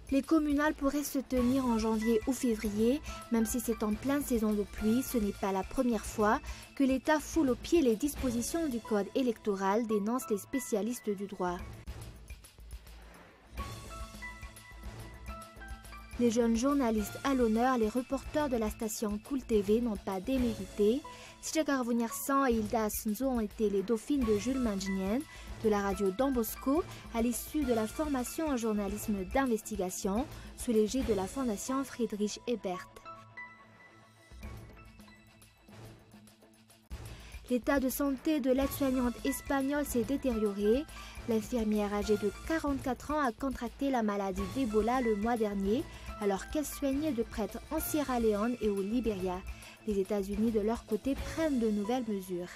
Les communales pourraient se tenir en janvier ou février, même si c'est en pleine saison de pluie, ce n'est pas la première fois que l'État foule aux pieds les dispositions du code électoral, dénoncent les spécialistes du droit. Les jeunes journalistes à l'honneur, les reporters de la station Cool TV n'ont pas démérité. Sijak Arvoniarsan et Hilda Asunzo ont été les dauphines de Jules Mandjinien de la radio Don Bosco à l'issue de la formation en journalisme d'investigation sous l'égide de la Fondation Friedrich Ebert. L'état de santé de l'aide-soignante espagnole s'est détérioré. L'infirmière âgée de 44 ans a contracté la maladie d'Ebola le mois dernier alors qu'elle soignait de prêtres en Sierra Leone et au Libéria. Les États-Unis, de leur côté, prennent de nouvelles mesures.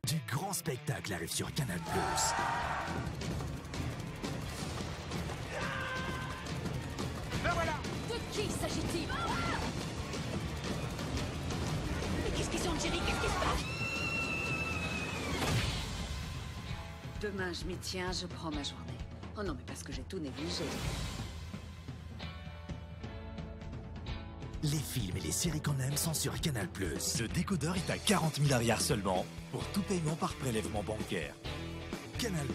Du grand spectacle arrive sur Canal+. Ben voilà! De qui s'agit-il? Mais qu'est-ce qu'ils ont, Jerry? Qu'est-ce qui se passe? Demain, je m'y tiens, je prends ma journée. Oh non, mais parce que j'ai tout négligé. Les films et les séries qu'on aime sont sur Canal+. Le décodeur est à 40 000 arrières seulement pour tout paiement par prélèvement bancaire. Canal+.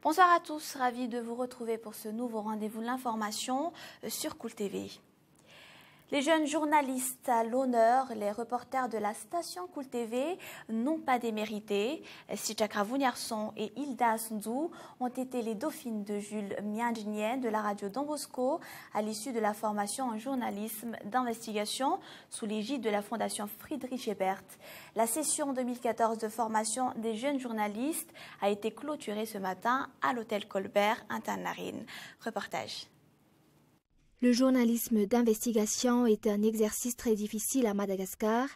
Bonsoir à tous, ravi de vous retrouver pour ce nouveau rendez-vous de l'information sur Cool TV. Les jeunes journalistes à l'honneur, les reporters de la station Cool TV n'ont pas démérité. Sijak Arvoniarsan et Hilda Asunzo ont été les dauphines de Jules Mandjinien de la radio Don Bosco à l'issue de la formation en journalisme d'investigation sous l'égide de la Fondation Friedrich Ebert. La session 2014 de formation des jeunes journalistes a été clôturée ce matin à l'hôtel Colbert, Antananarivo. Reportage. Le journalisme d'investigation est un exercice très difficile à Madagascar.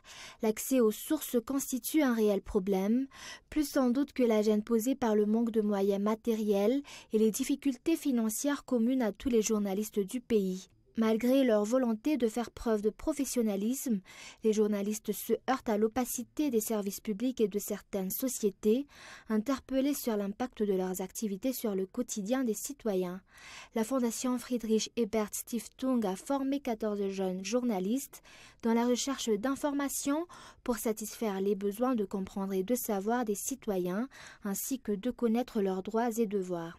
L'accès aux sources constitue un réel problème, plus sans doute que la gêne posée par le manque de moyens matériels et les difficultés financières communes à tous les journalistes du pays. Malgré leur volonté de faire preuve de professionnalisme, les journalistes se heurtent à l'opacité des services publics et de certaines sociétés, interpellés sur l'impact de leurs activités sur le quotidien des citoyens. La Fondation Friedrich Ebert Stiftung a formé 14 jeunes journalistes dans la recherche d'informations pour satisfaire les besoins de comprendre et de savoir des citoyens, ainsi que de connaître leurs droits et devoirs.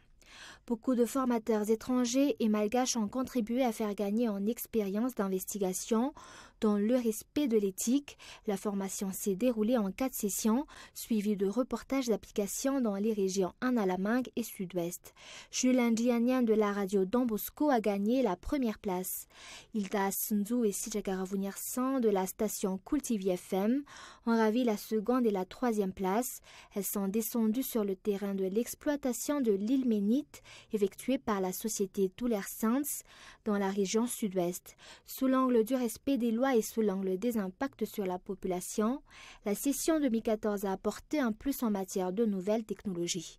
Beaucoup de formateurs étrangers et malgaches ont contribué à faire gagner en expérience d'investigation dans le respect de l'éthique. La formation s'est déroulée en 4 sessions, suivies de reportages d'applications dans les régions Analamangue et Sud-Ouest. Jules Mandjinien de la radio Don Bosco a gagné la première place. Hilda Asunzo et Sijak Arvoniarsan de la station Cool TV FM ont ravi la seconde et la troisième place. Elles sont descendues sur le terrain de l'exploitation de l'île Ménite effectuée par la société Touler Science dans la région Sud-Ouest. Sous l'angle du respect des lois et sous l'angle des impacts sur la population, la session 2014 a apporté un plus en matière de nouvelles technologies.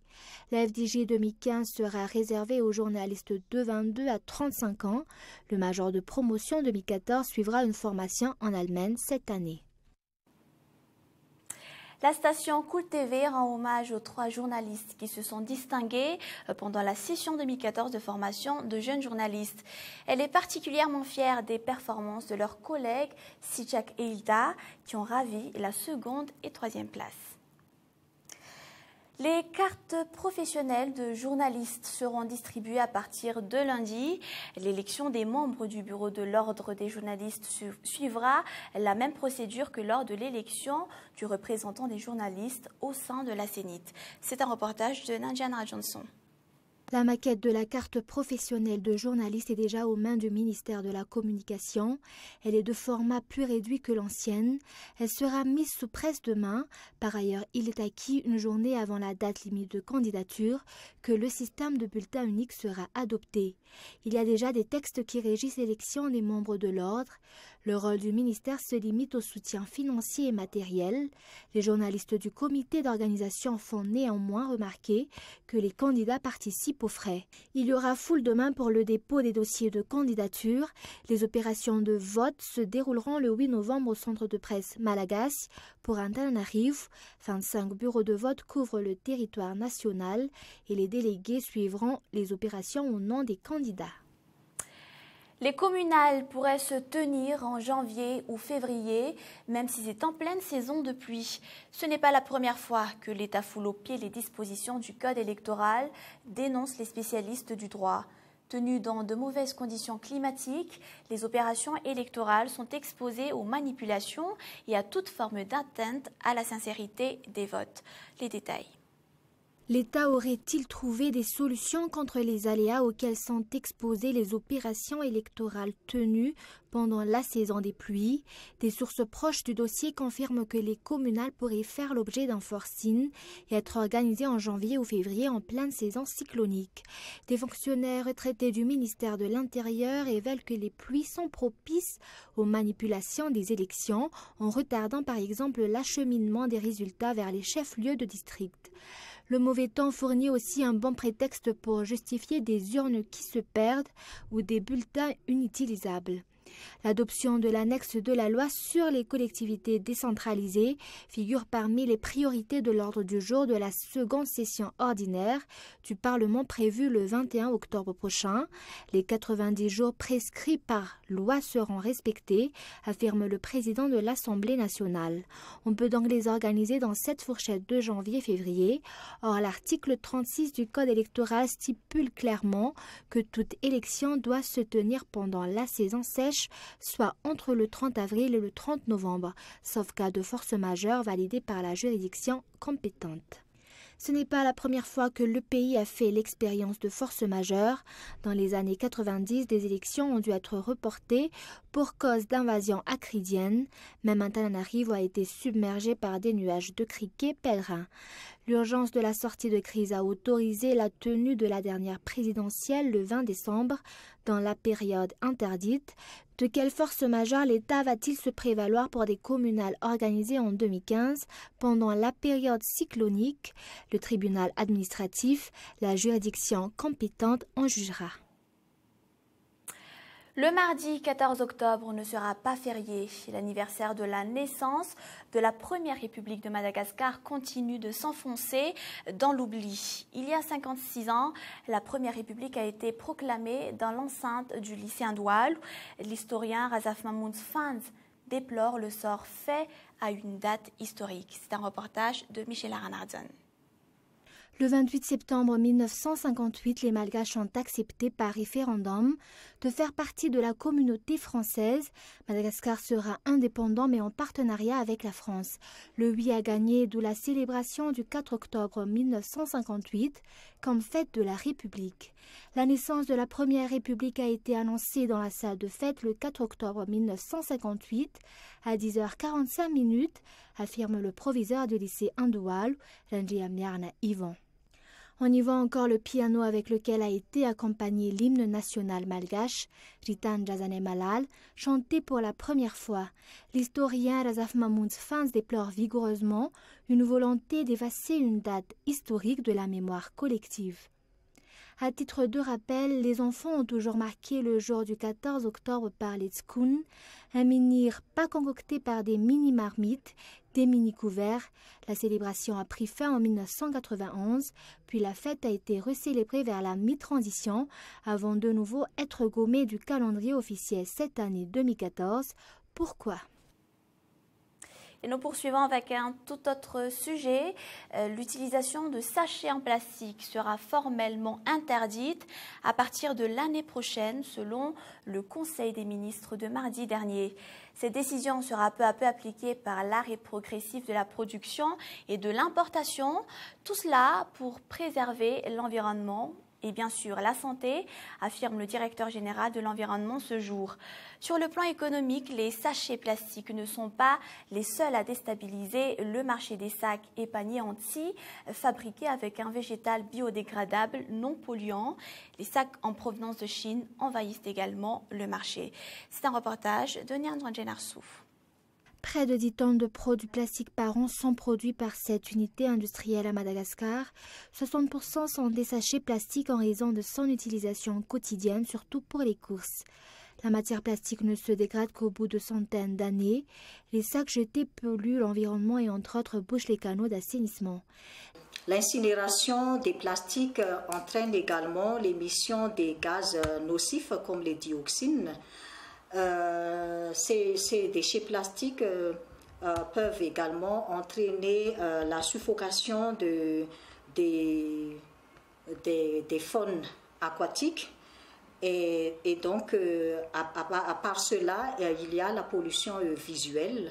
La FDJ 2015 sera réservée aux journalistes de 22 à 35 ans. Le major de promotion 2014 suivra une formation en Allemagne cette année. La station Cool TV rend hommage aux 3 journalistes qui se sont distingués pendant la session 2014 de formation de jeunes journalistes. Elle est particulièrement fière des performances de leurs collègues Sijak et Hilda qui ont ravi la seconde et troisième place. Les cartes professionnelles de journalistes seront distribuées à partir de lundi. L'élection des membres du bureau de l'ordre des journalistes suivra la même procédure que lors de l'élection du représentant des journalistes au sein de la CENIT. C'est un reportage de Nanjana Johnson. La maquette de la carte professionnelle de journaliste est déjà aux mains du ministère de la Communication. Elle est de format plus réduit que l'ancienne. Elle sera mise sous presse demain. Par ailleurs, il est acquis une journée avant la date limite de candidature que le système de bulletin unique sera adopté. Il y a déjà des textes qui régissent l'élection des membres de l'ordre. Le rôle du ministère se limite au soutien financier et matériel. Les journalistes du comité d'organisation font néanmoins remarquer que les candidats participent aux frais. Il y aura foule demain pour le dépôt des dossiers de candidature. Les opérations de vote se dérouleront le 8 novembre au centre de presse Malagasy pour Antananarivo. 25 bureaux de vote couvrent le territoire national et les délégués suivront les opérations au nom des candidats. Les communales pourraient se tenir en janvier ou février, même si c'est en pleine saison de pluie. Ce n'est pas la première fois que l'État foule aux pieds les dispositions du Code électoral, dénoncent les spécialistes du droit. Tenues dans de mauvaises conditions climatiques, les opérations électorales sont exposées aux manipulations et à toute forme d'atteinte à la sincérité des votes. Les détails. L'État aurait-il trouvé des solutions contre les aléas auxquels sont exposées les opérations électorales tenues pendant la saison des pluies? Des sources proches du dossier confirment que les communales pourraient faire l'objet d'un forcing et être organisées en janvier ou février en pleine saison cyclonique. Des fonctionnaires retraités du ministère de l'Intérieur révèlent que les pluies sont propices aux manipulations des élections en retardant par exemple l'acheminement des résultats vers les chefs-lieux de district. Le mauvais temps fournit aussi un bon prétexte pour justifier des urnes qui se perdent ou des bulletins inutilisables. L'adoption de l'annexe de la loi sur les collectivités décentralisées figure parmi les priorités de l'ordre du jour de la seconde session ordinaire du Parlement prévue le 21 octobre prochain. Les 90 jours prescrits par loi seront respectés, affirme le président de l'Assemblée nationale. On peut donc les organiser dans cette fourchette de janvier-février. Or, l'article 36 du Code électoral stipule clairement que toute élection doit se tenir pendant la saison sèche, soit entre le 30 avril et le 30 novembre, sauf cas de force majeure validée par la juridiction compétente. Ce n'est pas la première fois que le pays a fait l'expérience de force majeure. Dans les années 90, des élections ont dû être reportées pour cause d'invasion acridienne. Même Antananarivo a été submergé par des nuages de criquets pèlerins. L'urgence de la sortie de crise a autorisé la tenue de la dernière présidentielle le 20 décembre, dans la période interdite. De quelle force majeure l'État va-t-il se prévaloir pour des communales organisées en 2015 pendant la période cyclonique? Le tribunal administratif, la juridiction compétente en jugera. Le mardi 14 octobre ne sera pas férié. L'anniversaire de la naissance de la première République de Madagascar continue de s'enfoncer dans l'oubli. Il y a 56 ans, la première République a été proclamée dans l'enceinte du lycée Ndoual. L'historien Razaf Mamoun Fans déplore le sort fait à une date historique. C'est un reportage de Michel Aranardson. Le 28 septembre 1958, les Malgaches ont accepté par référendum de faire partie de la communauté française. Madagascar sera indépendant mais en partenariat avec la France. Le 8 a gagné, d'où la célébration du 4 octobre 1958 comme fête de la République. La naissance de la première République a été annoncée dans la salle de fête le 4 octobre 1958 à 10h45, affirme le proviseur du lycée Ndoual, Ranjiamyarna Yvan. On y voit encore le piano avec lequel a été accompagné l'hymne national malgache, Ritan Jazane Malal, chanté pour la première fois. L'historien Razaf Mamoun Fans déplore vigoureusement une volonté d'effacer une date historique de la mémoire collective. À titre de rappel, les enfants ont toujours marqué le jour du 14 octobre par les tskoun, un menhir pas concocté par des mini-marmites, des mini-couverts. La célébration a pris fin en 1991, puis la fête a été recélébrée vers la mi-transition, avant de nouveau être gommée du calendrier officiel cette année 2014. Pourquoi ? Et nous poursuivons avec un tout autre sujet. L'utilisation de sachets en plastique sera formellement interdite à partir de l'année prochaine, selon le Conseil des ministres de mardi dernier. Cette décision sera peu à peu appliquée par l'arrêt progressif de la production et de l'importation. Tout cela pour préserver l'environnement et bien sûr la santé, affirme le directeur général de l'environnement ce jour. Sur le plan économique, les sachets plastiques ne sont pas les seuls à déstabiliser le marché des sacs et paniers entiers fabriqués avec un végétal biodégradable non polluant. Les sacs en provenance de Chine envahissent également le marché. C'est un reportage de Niandran Jenarsouf. Près de 10 tonnes de produits plastiques par an sont produits par cette unité industrielle à Madagascar. 60% sont des sachets plastiques en raison de son utilisation quotidienne, surtout pour les courses. La matière plastique ne se dégrade qu'au bout de centaines d'années. Les sacs jetés polluent l'environnement et entre autres bouchent les canaux d'assainissement. L'incinération des plastiques entraîne également l'émission des gaz nocifs comme les dioxines. Ces déchets plastiques peuvent également entraîner la suffocation des faunes aquatiques et donc à part cela il y a la pollution visuelle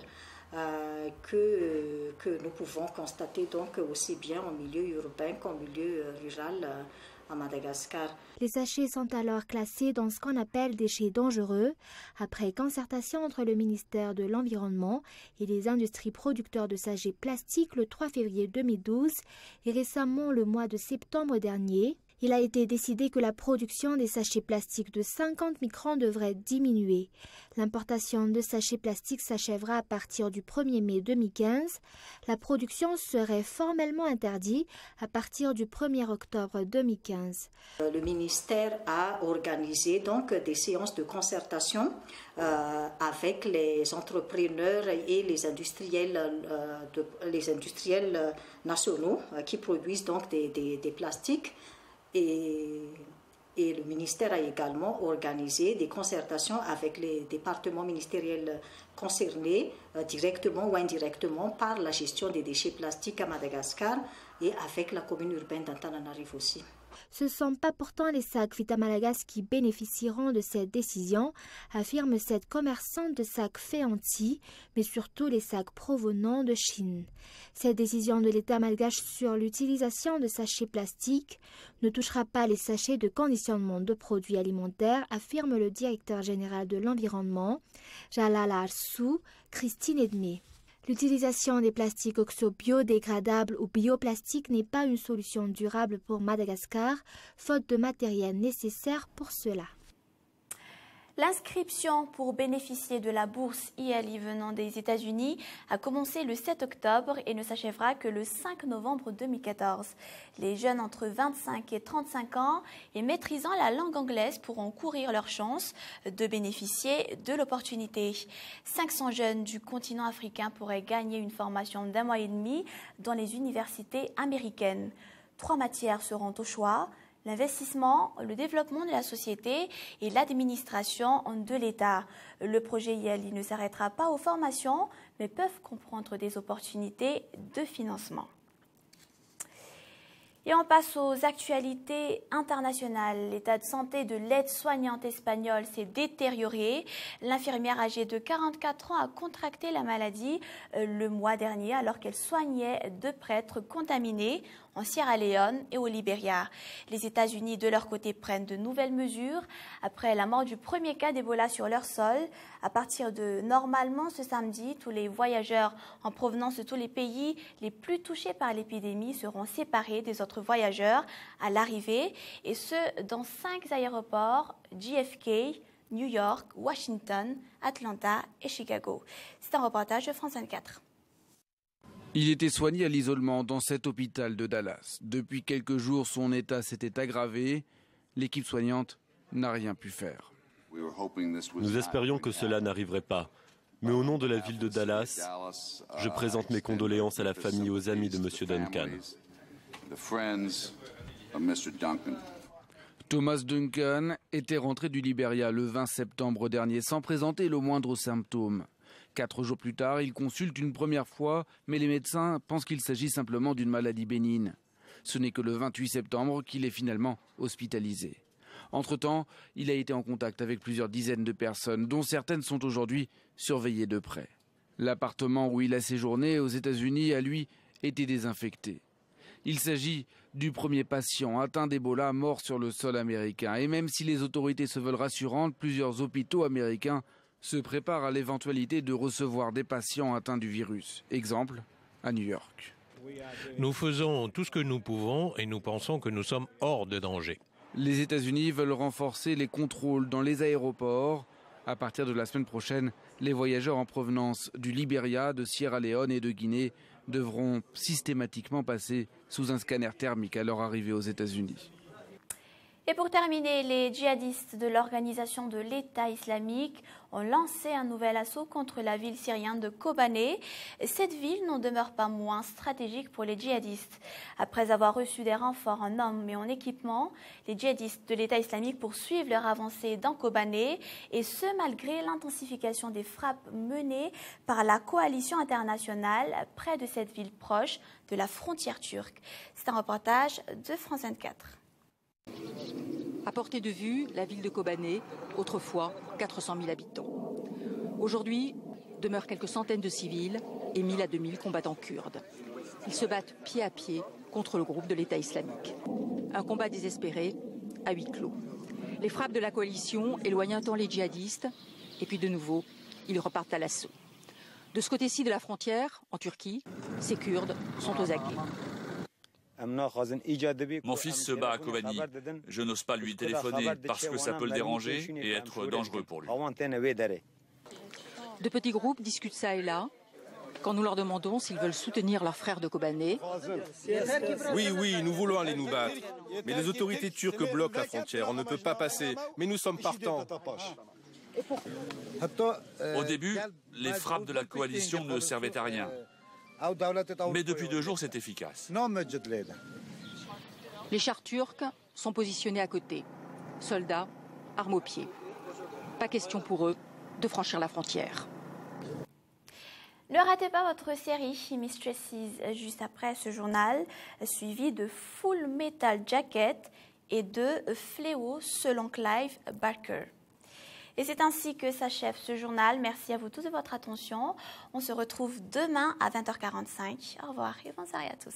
que nous pouvons constater donc aussi bien en milieu urbain qu'en milieu rural à Madagascar. Les sachets sont alors classés dans ce qu'on appelle déchets dangereux, après concertation entre le ministère de l'Environnement et les industries producteurs de sachets plastiques le 3 février 2012 et récemment le mois de septembre dernier. Il a été décidé que la production des sachets plastiques de 50 microns devrait diminuer. L'importation de sachets plastiques s'achèvera à partir du 1er mai 2015. La production serait formellement interdite à partir du 1er octobre 2015. Le ministère a organisé donc des séances de concertation avec les entrepreneurs et les industriels nationaux qui produisent donc des plastiques. Et le ministère a également organisé des concertations avec les départements ministériels concernés, directement ou indirectement, par la gestion des déchets plastiques à Madagascar et avec la commune urbaine d'Antananarivo aussi. Ce ne sont pas pourtant les sacs Vitamalagas qui bénéficieront de cette décision, affirme cette commerçante de sacs faits en Ti, mais surtout les sacs provenant de Chine. Cette décision de l'État malgache sur l'utilisation de sachets plastiques ne touchera pas les sachets de conditionnement de produits alimentaires, affirme le directeur général de l'environnement, Jalal Arsou, Christine Edmé. L'utilisation des plastiques oxo-biodégradables ou bioplastiques n'est pas une solution durable pour Madagascar, faute de matériel nécessaire pour cela. L'inscription pour bénéficier de la bourse ILI venant des États-Unis a commencé le 7 octobre et ne s'achèvera que le 5 novembre 2014. Les jeunes entre 25 et 35 ans et maîtrisant la langue anglaise pourront courir leur chance de bénéficier de l'opportunité. 500 jeunes du continent africain pourraient gagner une formation d'1 mois et demi dans les universités américaines. 3 matières seront au choix: l'investissement, le développement de la société et l'administration de l'État. Le projet ILI ne s'arrêtera pas aux formations, mais peuvent comprendre des opportunités de financement. Et on passe aux actualités internationales. L'état de santé de l'aide-soignante espagnole s'est détérioré. L'infirmière âgée de 44 ans a contracté la maladie le mois dernier alors qu'elle soignait 2 prêtres contaminés en Sierra Leone et au Libéria. Les États-Unis, de leur côté, prennent de nouvelles mesures après la mort du premier cas d'Ebola sur leur sol. À partir de normalement ce samedi, tous les voyageurs en provenance de tous les pays les plus touchés par l'épidémie seront séparés des autres voyageurs à l'arrivée, et ce dans 5 aéroports: JFK, New York, Washington, Atlanta et Chicago. C'est un reportage de France 24. Il était soigné à l'isolement dans cet hôpital de Dallas. Depuis quelques jours, son état s'était aggravé. L'équipe soignante n'a rien pu faire. Nous espérions que cela n'arriverait pas. Mais au nom de la ville de Dallas, je présente mes condoléances à la famille et aux amis de M. Duncan. Thomas Duncan était rentré du Libéria le 20 septembre dernier sans présenter le moindre symptôme. 4 jours plus tard, il consulte une première fois, mais les médecins pensent qu'il s'agit simplement d'une maladie bénigne. Ce n'est que le 28 septembre qu'il est finalement hospitalisé. Entre-temps, il a été en contact avec plusieurs dizaines de personnes, dont certaines sont aujourd'hui surveillées de près. L'appartement où il a séjourné aux États-Unis a, lui, été désinfecté. Il s'agit du premier patient atteint d'Ebola mort sur le sol américain. Et même si les autorités se veulent rassurantes, plusieurs hôpitaux américains se préparent à l'éventualité de recevoir des patients atteints du virus. Exemple, à New York. Nous faisons tout ce que nous pouvons et nous pensons que nous sommes hors de danger. Les États-Unis veulent renforcer les contrôles dans les aéroports. À partir de la semaine prochaine, les voyageurs en provenance du Libéria, de Sierra Leone et de Guinée devront systématiquement passer sous un scanner thermique à leur arrivée aux États-Unis. Et pour terminer, les djihadistes de l'organisation de l'État islamique ont lancé un nouvel assaut contre la ville syrienne de Kobané. Cette ville n'en demeure pas moins stratégique pour les djihadistes. Après avoir reçu des renforts en hommes et en équipement, les djihadistes de l'État islamique poursuivent leur avancée dans Kobané, et ce malgré l'intensification des frappes menées par la coalition internationale près de cette ville proche de la frontière turque. C'est un reportage de France 24. À portée de vue, la ville de Kobané, autrefois 400 000 habitants. Aujourd'hui, demeurent quelques centaines de civils et 1000 à 2000 combattants kurdes. Ils se battent pied à pied contre le groupe de l'État islamique. Un combat désespéré à huis clos. Les frappes de la coalition éloignent un temps les djihadistes et puis de nouveau, ils repartent à l'assaut. De ce côté-ci de la frontière, en Turquie, ces Kurdes sont aux aguets. Mon fils se bat à Kobani. Je n'ose pas lui téléphoner parce que ça peut le déranger et être dangereux pour lui. De petits groupes discutent ça et là. Quand nous leur demandons s'ils veulent soutenir leurs frères de Kobané. Oui, nous voulons aller nous battre. Mais les autorités turques bloquent la frontière. On ne peut pas passer. Mais nous sommes partants. Au début, les frappes de la coalition ne servaient à rien. Mais depuis 2 jours, c'est efficace. Les chars turcs sont positionnés à côté. Soldats, armes aux pieds. Pas question pour eux de franchir la frontière. Ne ratez pas votre série Mistresses juste après ce journal, suivi de Full Metal Jacket et de Fléau selon Clive Barker. Et c'est ainsi que s'achève ce journal. Merci à vous tous de votre attention. On se retrouve demain à 20h45. Au revoir et bonne soirée à tous.